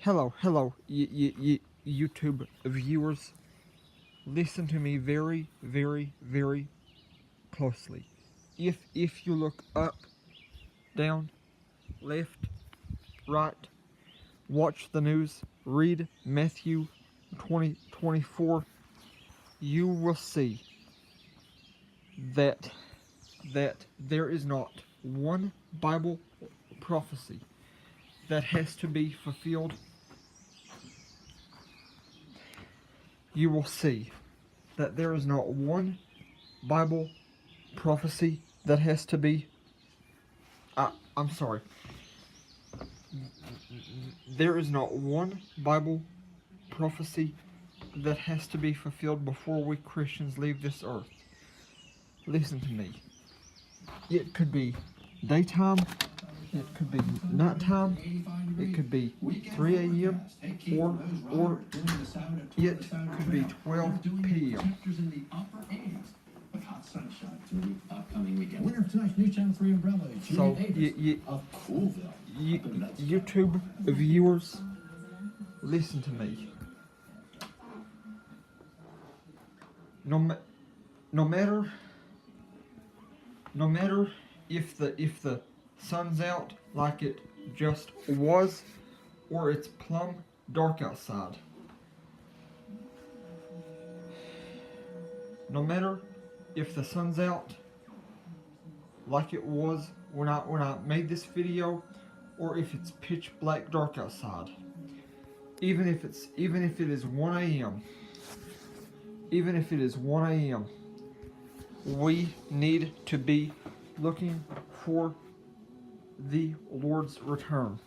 Hello, YouTube viewers. Listen to me very, very, very closely. If you look up, down, left, right, watch the news, read Matthew 20:24, you will see that there is not one Bible prophecy that has to be fulfilled. You will see that there is not one Bible prophecy that has to be I'm sorry. There is not one Bible prophecy that has to be fulfilled before we Christians leave this earth. Listen to me. It could be daytime, it could be nighttime, it could be 3 a.m. or it could be 12 p.m. Sunshine through the upcoming weekend. Winner of tonight's new Channel 3 umbrella. So, of Coolville. YouTube viewers, listen to me. No matter if the sun's out like it just was, or it's plumb dark outside. No matter if the sun's out like it was when I made this video, or if it's pitch black dark outside. Even if it is 1 a.m. Even if it is 1 a.m. we need to be looking for the Lord's return.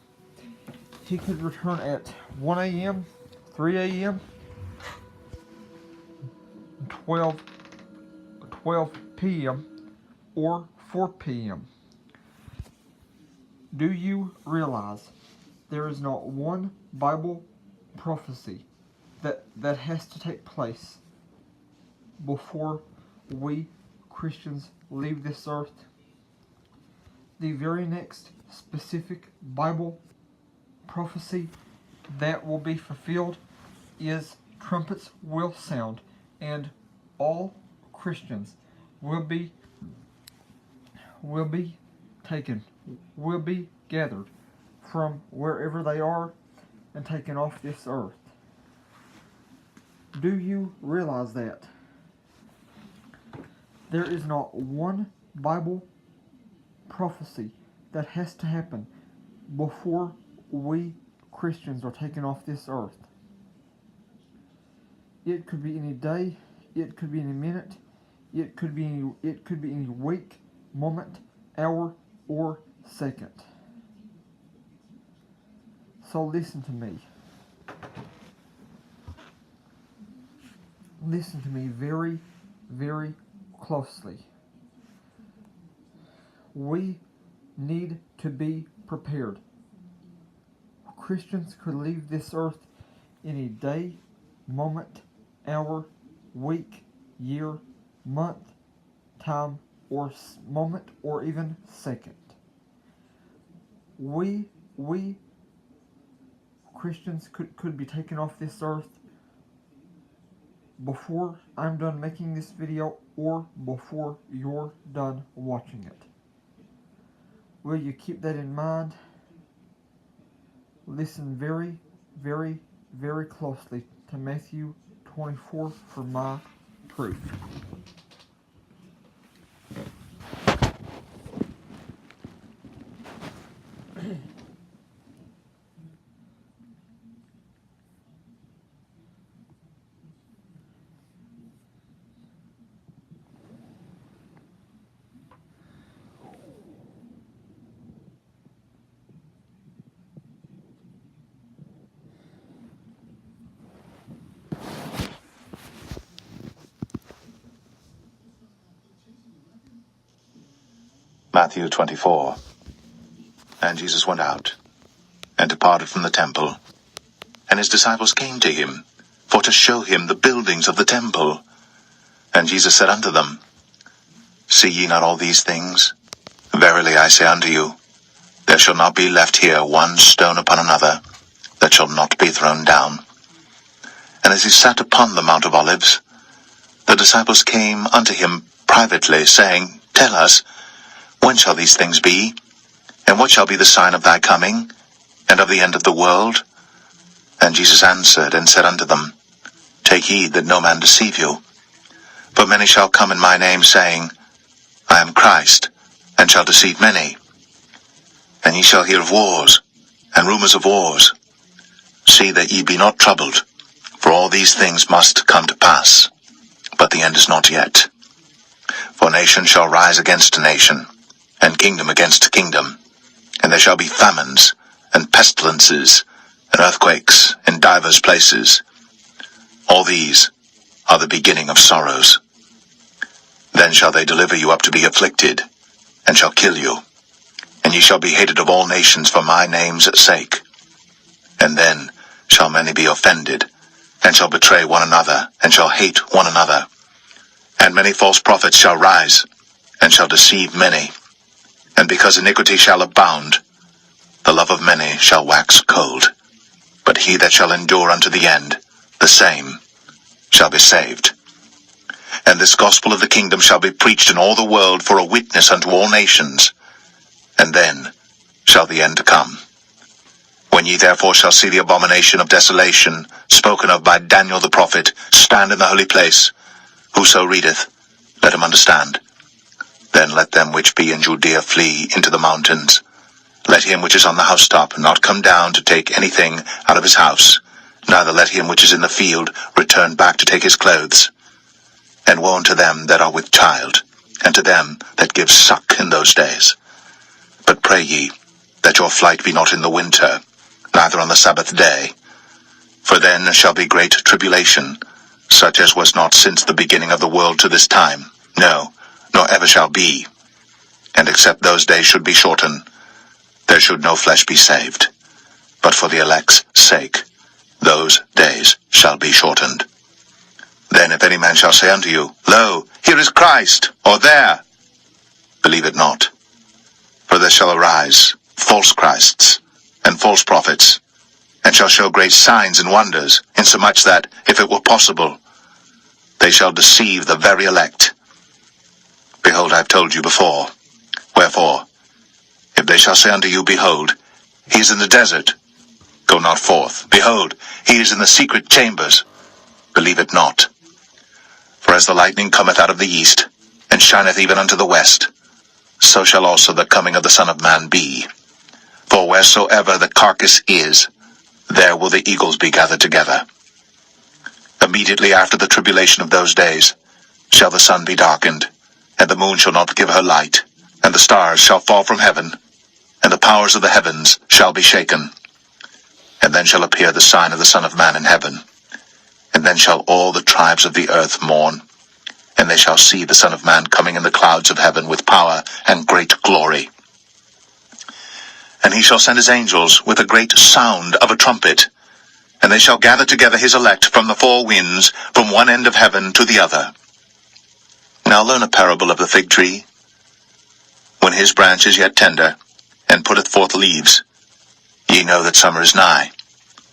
He could return at 1 a.m., 3 a.m., 12 p.m. or 4 p.m. Do you realize there is not one Bible prophecy that has to take place before we Christians leave this earth? The very next specific Bible prophecy that will be fulfilled is trumpets will sound, and all Christians will be gathered from wherever they are and taken off this earth. Do you realize that there is not one Bible prophecy that has to happen before we Christians are taken off this earth? It could be any day, it could be any minute, it could be any week, moment, hour, or second. So listen to me. Listen to me very, very closely. We need to be prepared. Christians could leave this earth any day, moment, hour, week, year, month, time, or moment, or even second. We Christians could be taken off this earth before I'm done making this video, or before you're done watching it. Will you keep that in mind? Listen very, very, very closely to Matthew 24 for my proof. Matthew 24. And Jesus went out, and departed from the temple. And his disciples came to him, for to show him the buildings of the temple. And Jesus said unto them, See ye not all these things? Verily I say unto you, there shall not be left here one stone upon another, that shall not be thrown down. And as he sat upon the Mount of Olives, the disciples came unto him privately, saying, Tell us, when shall these things be? And what shall be the sign of thy coming, and of the end of the world? And Jesus answered and said unto them, Take heed that no man deceive you. For many shall come in my name, saying, I am Christ, and shall deceive many. And ye shall hear of wars, and rumors of wars. See that ye be not troubled, for all these things must come to pass, but the end is not yet. For nation shall rise against nation, and kingdom against kingdom, and there shall be famines, and pestilences, and earthquakes in divers places. All these are the beginning of sorrows. Then shall they deliver you up to be afflicted, and shall kill you, and ye shall be hated of all nations for my name's sake. And then shall many be offended, and shall betray one another, and shall hate one another. And many false prophets shall rise, and shall deceive many. And because iniquity shall abound, the love of many shall wax cold. But he that shall endure unto the end, the same shall be saved. And this gospel of the kingdom shall be preached in all the world for a witness unto all nations, and then shall the end come. When ye therefore shall see the abomination of desolation, spoken of by Daniel the prophet, stand in the holy place, whoso readeth, let him understand. Then let them which be in Judea flee into the mountains. Let him which is on the housetop not come down to take anything out of his house, neither let him which is in the field return back to take his clothes. And woe unto them that are with child, and to them that give suck in those days. But pray ye, that your flight be not in the winter, neither on the Sabbath day. For then shall be great tribulation, such as was not since the beginning of the world to this time, no, nor ever shall be. And except those days should be shortened, there should no flesh be saved. But for the elect's sake, those days shall be shortened. Then if any man shall say unto you, Lo, here is Christ, or there, believe it not. For there shall arise false Christs, and false prophets, and shall show great signs and wonders, insomuch that, if it were possible, they shall deceive the very elect. Behold, I have told you before. Wherefore, if they shall say unto you, Behold, he is in the desert, go not forth. Behold, he is in the secret chambers, believe it not. For as the lightning cometh out of the east, and shineth even unto the west, so shall also the coming of the Son of Man be. For wheresoever the carcass is, there will the eagles be gathered together. Immediately after the tribulation of those days shall the sun be darkened, and the moon shall not give her light, and the stars shall fall from heaven, and the powers of the heavens shall be shaken. And then shall appear the sign of the Son of Man in heaven. And then shall all the tribes of the earth mourn, and they shall see the Son of Man coming in the clouds of heaven with power and great glory. And he shall send his angels with a great sound of a trumpet, and they shall gather together his elect from the four winds, from one end of heaven to the other. Now learn a parable of the fig tree. When his branch is yet tender, and putteth forth leaves, ye know that summer is nigh.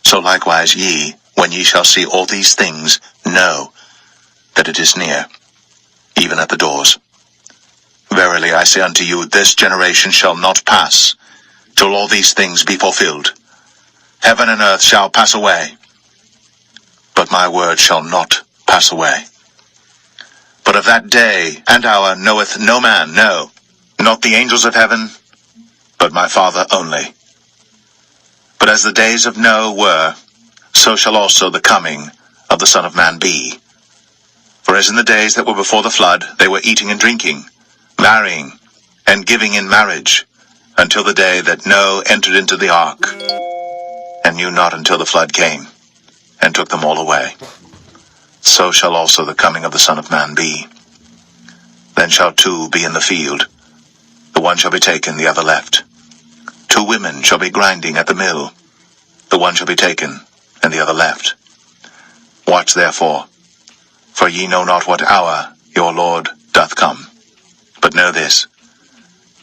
So likewise ye, when ye shall see all these things, know that it is near, even at the doors. Verily I say unto you, this generation shall not pass, till all these things be fulfilled. Heaven and earth shall pass away, but my word shall not pass away. But of that day and hour knoweth no man, no, not the angels of heaven, but my Father only. But as the days of Noah were, so shall also the coming of the Son of Man be. For as in the days that were before the flood, they were eating and drinking, marrying, and giving in marriage, until the day that Noah entered into the ark, and knew not until the flood came, and took them all away. So shall also the coming of the Son of Man be. Then shall two be in the field, the one shall be taken, the other left. Two women shall be grinding at the mill, the one shall be taken, and the other left. Watch therefore, for ye know not what hour your Lord doth come. But know this,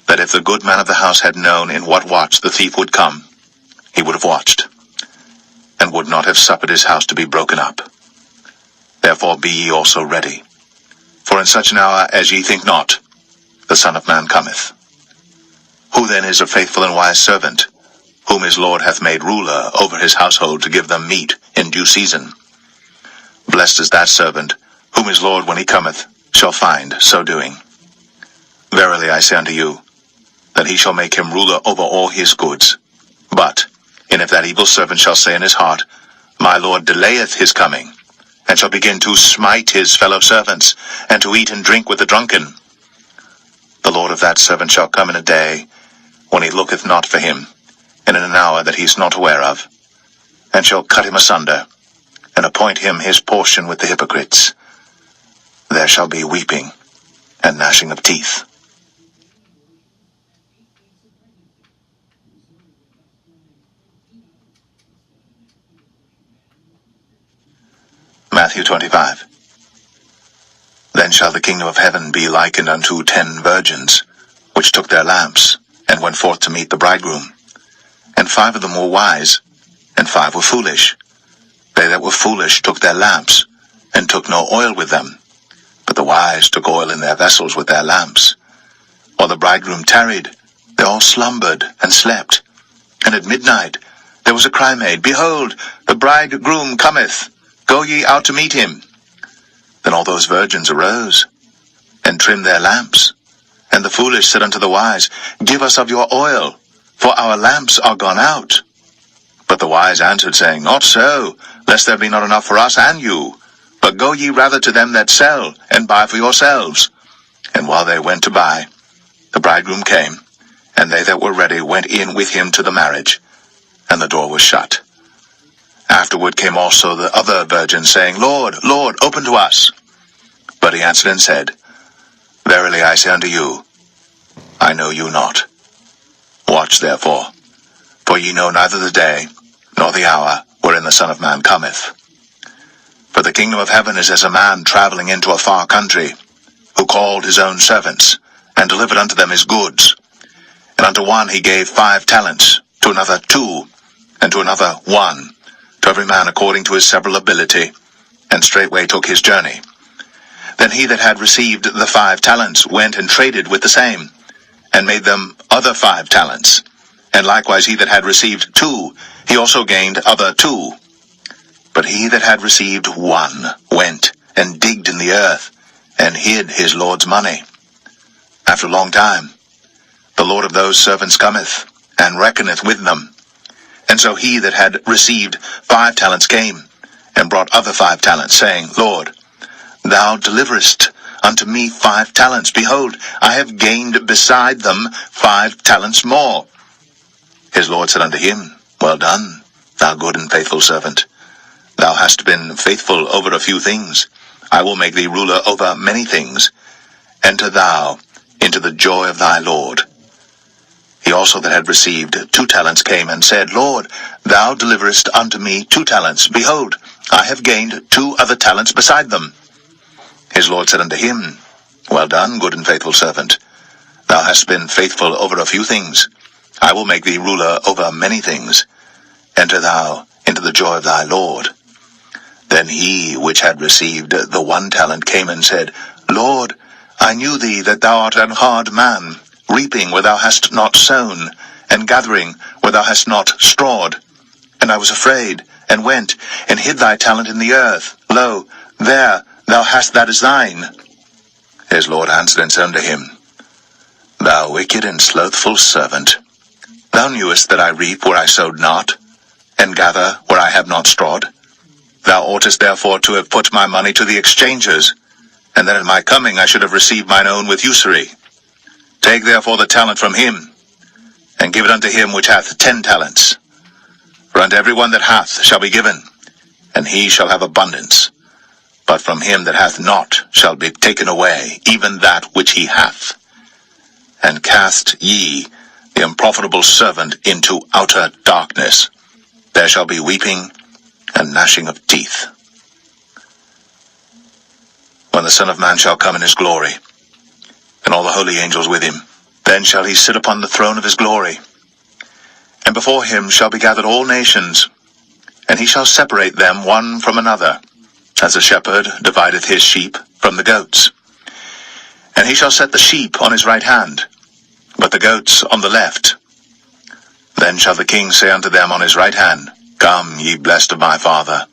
that if the good man of the house had known in what watch the thief would come, he would have watched, and would not have suffered his house to be broken up. Therefore be ye also ready. For in such an hour as ye think not, the Son of Man cometh. Who then is a faithful and wise servant, whom his Lord hath made ruler over his household to give them meat in due season? Blessed is that servant, whom his Lord, when he cometh, shall find so doing. Verily I say unto you, that he shall make him ruler over all his goods. But, and if that evil servant shall say in his heart, My Lord delayeth his coming, and shall begin to smite his fellow servants, and to eat and drink with the drunken, the Lord of that servant shall come in a day, when he looketh not for him, and in an hour that he is not aware of, and shall cut him asunder, and appoint him his portion with the hypocrites. There shall be weeping and gnashing of teeth. Matthew 25. Then shall the kingdom of heaven be likened unto 10 virgins, which took their lamps, and went forth to meet the bridegroom. And 5 of them were wise, and 5 were foolish. They that were foolish took their lamps, and took no oil with them. But the wise took oil in their vessels with their lamps. While the bridegroom tarried, they all slumbered and slept. And at midnight there was a cry made, Behold, the bridegroom cometh. Go ye out to meet him. Then all those virgins arose, and trimmed their lamps. And the foolish said unto the wise, Give us of your oil, for our lamps are gone out. But the wise answered, saying, Not so, lest there be not enough for us and you. But go ye rather to them that sell, and buy for yourselves. And while they went to buy, the bridegroom came, and they that were ready went in with him to the marriage, and the door was shut. Afterward came also the other virgins, saying, Lord, Lord, open to us. But he answered and said, Verily I say unto you, I know you not. Watch therefore, for ye know neither the day, nor the hour, wherein the Son of Man cometh. For the kingdom of heaven is as a man traveling into a far country, who called his own servants, and delivered unto them his goods. And unto one he gave 5 talents, to another 2, and to another 1, to every man according to his several ability, and straightway took his journey. Then he that had received the 5 talents went and traded with the same, and made them other 5 talents. And likewise he that had received 2, he also gained other 2. But he that had received 1 went and digged in the earth, and hid his Lord's money. After a long time, the Lord of those servants cometh, and reckoneth with them. And so he that had received 5 talents came, and brought other 5 talents, saying, Lord, thou deliverest unto me 5 talents. Behold, I have gained beside them 5 talents more. His Lord said unto him, Well done, thou good and faithful servant. Thou hast been faithful over a few things. I will make thee ruler over many things. Enter thou into the joy of thy Lord. He also that had received 2 talents came and said, Lord, thou deliverest unto me 2 talents. Behold, I have gained 2 other talents beside them. His Lord said unto him, Well done, good and faithful servant. Thou hast been faithful over a few things. I will make thee ruler over many things. Enter thou into the joy of thy Lord. Then he which had received the 1 talent came and said, Lord, I knew thee that thou art an hard man, reaping where thou hast not sown, and gathering where thou hast not strawed. And I was afraid, and went, and hid thy talent in the earth. Lo, there thou hast that is thine. His Lord answered and said unto him, Thou wicked and slothful servant, thou knewest that I reap where I sowed not, and gather where I have not strawed. Thou oughtest therefore to have put my money to the exchangers, and then at my coming I should have received mine own with usury. Take therefore the talent from him, and give it unto him which hath 10 talents. For unto every one that hath shall be given, and he shall have abundance. But from him that hath not shall be taken away even that which he hath. And cast ye the unprofitable servant into outer darkness. There shall be weeping and gnashing of teeth. When the Son of Man shall come in his glory, and all the holy angels with him, then shall he sit upon the throne of his glory. And before him shall be gathered all nations, and he shall separate them one from another, as a shepherd divideth his sheep from the goats. And he shall set the sheep on his right hand, but the goats on the left. Then shall the king say unto them on his right hand, Come, ye blessed of my Father,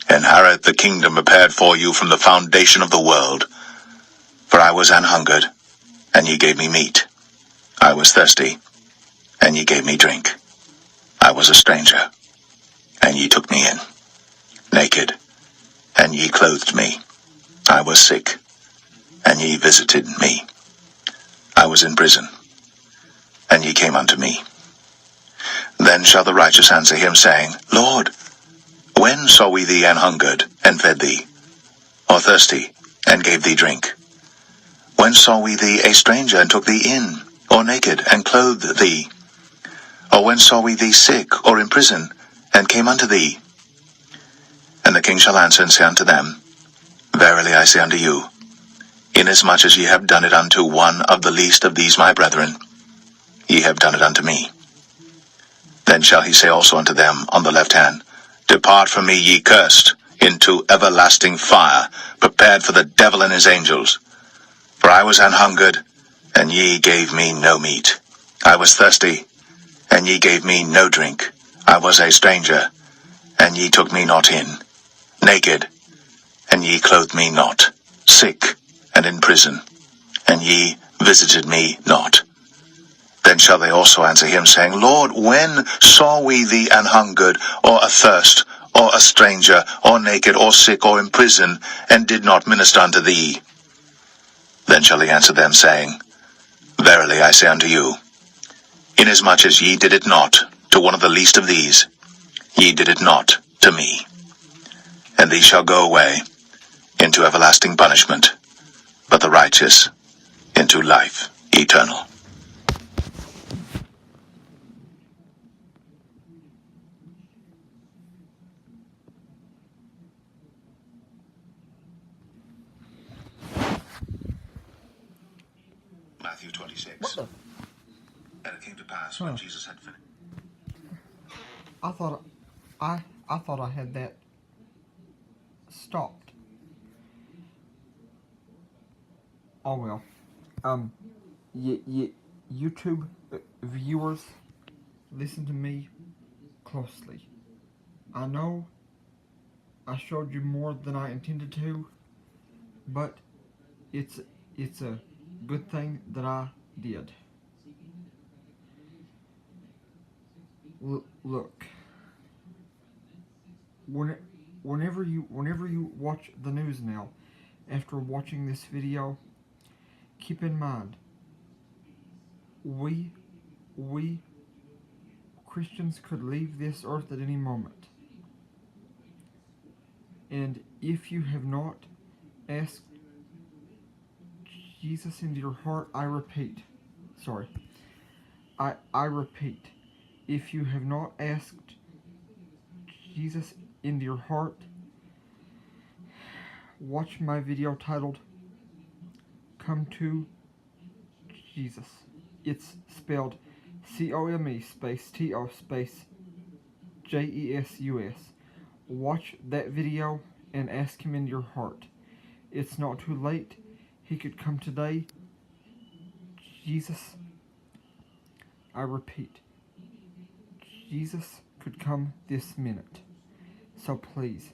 inherit the kingdom prepared for you from the foundation of the world. For I was an hungered, and ye gave me meat. I was thirsty, and ye gave me drink. I was a stranger, and ye took me in. Naked, and ye clothed me. I was sick, and ye visited me. I was in prison, and ye came unto me. Then shall the righteous answer him, saying, Lord, when saw we thee an hungered, and fed thee, or thirsty, and gave thee drink? When saw we thee a stranger, and took thee in, or naked, and clothed thee? Or when saw we thee sick, or in prison, and came unto thee? And the king shall answer and say unto them, Verily I say unto you, inasmuch as ye have done it unto one of the least of these my brethren, ye have done it unto me. Then shall he say also unto them on the left hand, Depart from me, ye cursed, into everlasting fire, prepared for the devil and his angels. For I was an hungered, and ye gave me no meat. I was thirsty, and ye gave me no drink. I was a stranger, and ye took me not in. Naked, and ye clothed me not. Sick, and in prison, and ye visited me not. Then shall they also answer him, saying, Lord, when saw we thee an hungered, or athirst, or a stranger, or naked, or sick, or in prison, and did not minister unto thee? Then shall he answer them, saying, Verily I say unto you, inasmuch as ye did it not to one of the least of these, ye did it not to me. And these shall go away into everlasting punishment, but the righteous into life eternal. Matthew 26. What the? And it came to pass when Jesus had finished. I thought I had that stopped. Oh well. YouTube viewers, listen to me closely. I know I showed you more than I intended to, but it's a good thing that I did. Look, whenever you watch the news now, after watching this video, keep in mind, we Christians could leave this earth at any moment. And if you have not asked Jesus into your heart, I repeat, if you have not asked Jesus into your heart, watch my video titled Come to Jesus. It's spelled COME space TO space JESUS. Watch that video and ask him in your heart. It's not too late. He could come today. Jesus, I repeat, Jesus could come this minute. So please,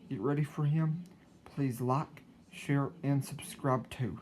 get ready for him. Please like, share, and subscribe too.